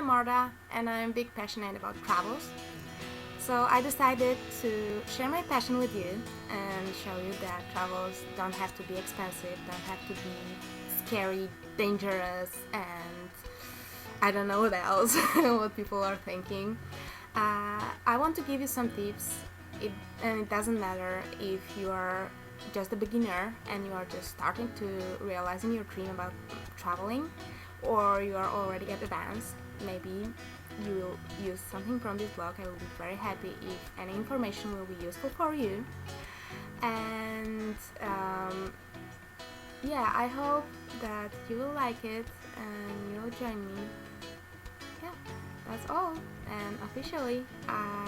I'm Marta and I'm big passionate about travels. So I decided to share my passion with you and show you that travels don't have to be expensive, don't have to be scary, dangerous, and I don't know what else, what people are thinking. I want to give you some tips, and it doesn't matter if you are just a beginner and you are just starting to realizing your dream about traveling, or you are already advanced. Maybe you will use something from this blog. I will be very happy if any information will be useful for you. And yeah, I hope that you will like it and you will join me. Yeah, that's all. And officially, I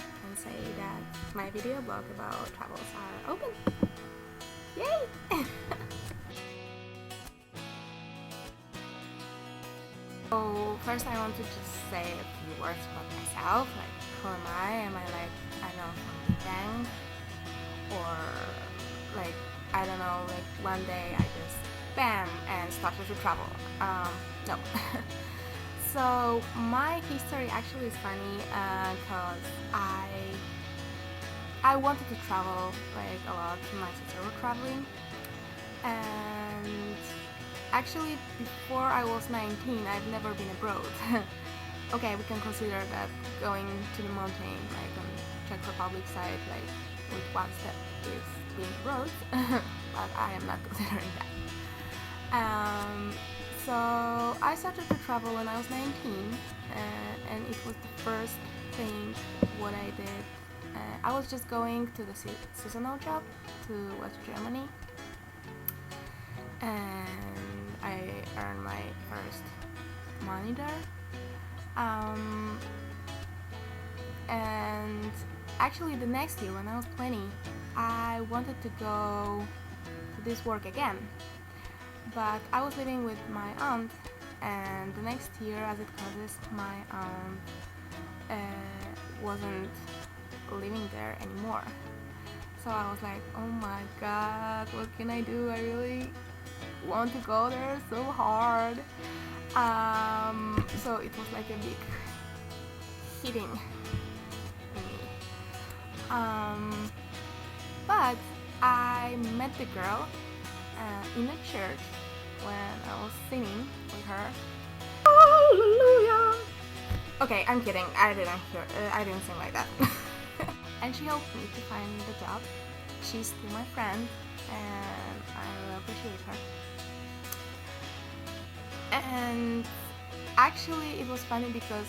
can say that my video blog about travels are open. Yay! So first I want to just say a few words about myself, like who am I? Am I like, I don't know, from the bank? Or like, I don't know, like one day I just bam and started to travel. No. So my history actually is funny because I wanted to travel like a lot. My sister were traveling, and actually before I was 19 I've never been abroad. Okay, we can consider that going to the mountain like on Czech Republic side, like with one step is being abroad. But I am not considering that. So I started to travel when I was 19, and it was the first thing what I did. I was just going to the seasonal job to West Germany, and I earned my first money there. And actually the next year when I was 20, I wanted to go to this work again. But I was living with my aunt, and the next year, as it causes, my aunt wasn't living there anymore. So I was like, oh my god, what can I do? I really want to go there so hard. So it was like a big hitting me. But I met the girl in a church when I was singing with her. Hallelujah. Okay, I'm kidding. I didn't sing like that. And she helped me to find the job. She's still my friend, and I really appreciate her. And actually, it was funny because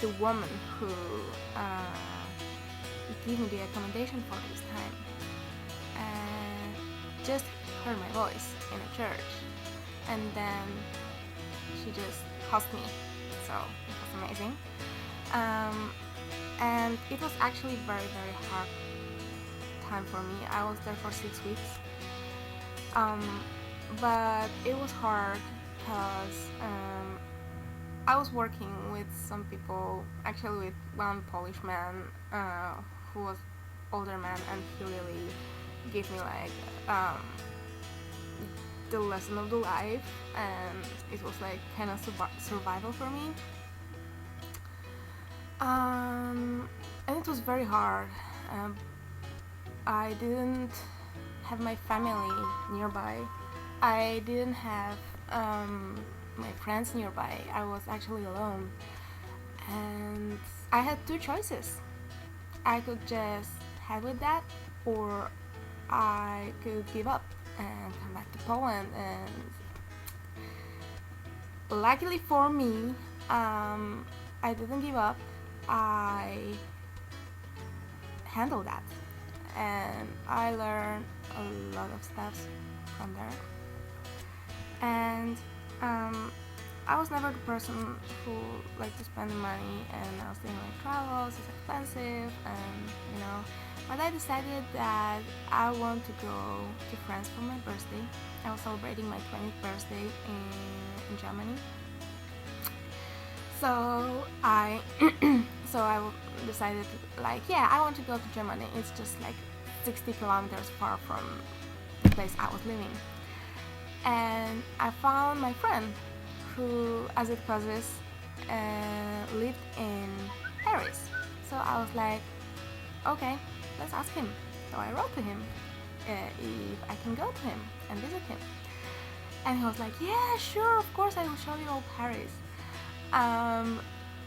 the woman who gave me the accommodation for this time just heard my voice in a church, and then she just hugged me, so it was amazing. And it was actually very hard time for me. I was there for 6 weeks, but it was hard because I was working with some people, actually with one Polish man who was older man, and he really gave me like the lesson of the life, and it was like kind of survival for me. And it was very hard. I didn't have my family nearby. I didn't have my friends nearby. I was actually alone, and I had two choices. I could just have with that, or I could give up and come back to Poland. And luckily for me, I didn't give up. I handled that, and I learned a lot of stuff from there. And I was never the person who liked to spend money, and I was thinking like travels is expensive, and you know. But I decided that I want to go to France for my birthday. I was celebrating my 20th birthday in Germany. So I decided like, yeah, I want to go to Germany. It's just like 60 kilometers far from the place I was living. And I found my friend who, as it causes, lived in Paris. So I was like, okay, let's ask him. So I wrote to him if I can go to him and visit him. And he was like, yeah, sure, of course, I will show you all Paris.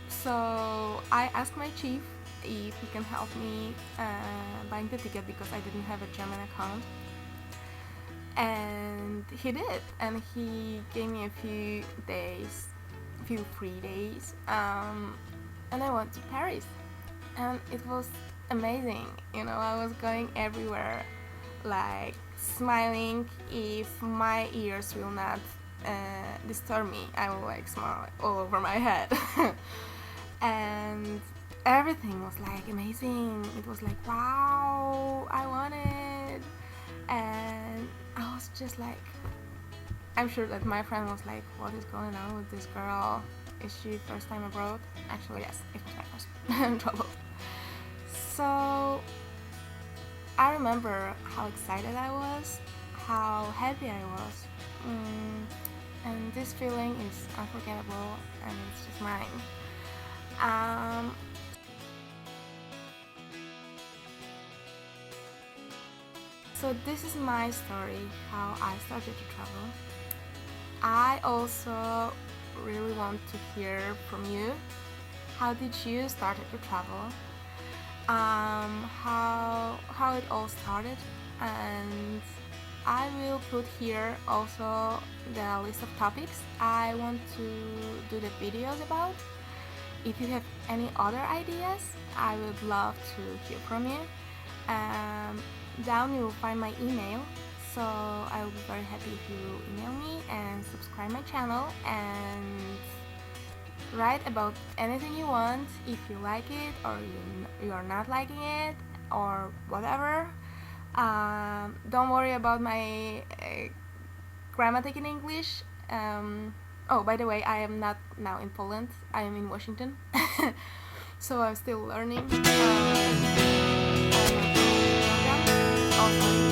So I asked my chief if he can help me buying the ticket because I didn't have a German account. And he did, and he gave me a few free days, and I went to Paris, and it was amazing. I was going everywhere, like smiling. If my ears will not disturb me, I will like smile all over my head. And everything was like amazing. It was like, wow, I want it. And I was just like, I'm sure that my friend was like, what is going on with this girl? Is she first time abroad? Actually, yes, it was my first time travel. So I remember how excited I was, how happy I was, and this feeling is unforgettable, and it's just mine. So this is my story, how I started to travel. I also really want to hear from you. How did you start to travel? How it all started, and I will put here also the list of topics I want to do the videos about. If you have any other ideas, I would love to hear from you. Down you will find my email, so I will be very happy if you email me and subscribe my channel and write about anything you want, if you like it or you are not liking it or whatever. Don't worry about my grammatic in English. Oh, by the way, I am not now in Poland, I am in Washington. So I'm still learning. I'm also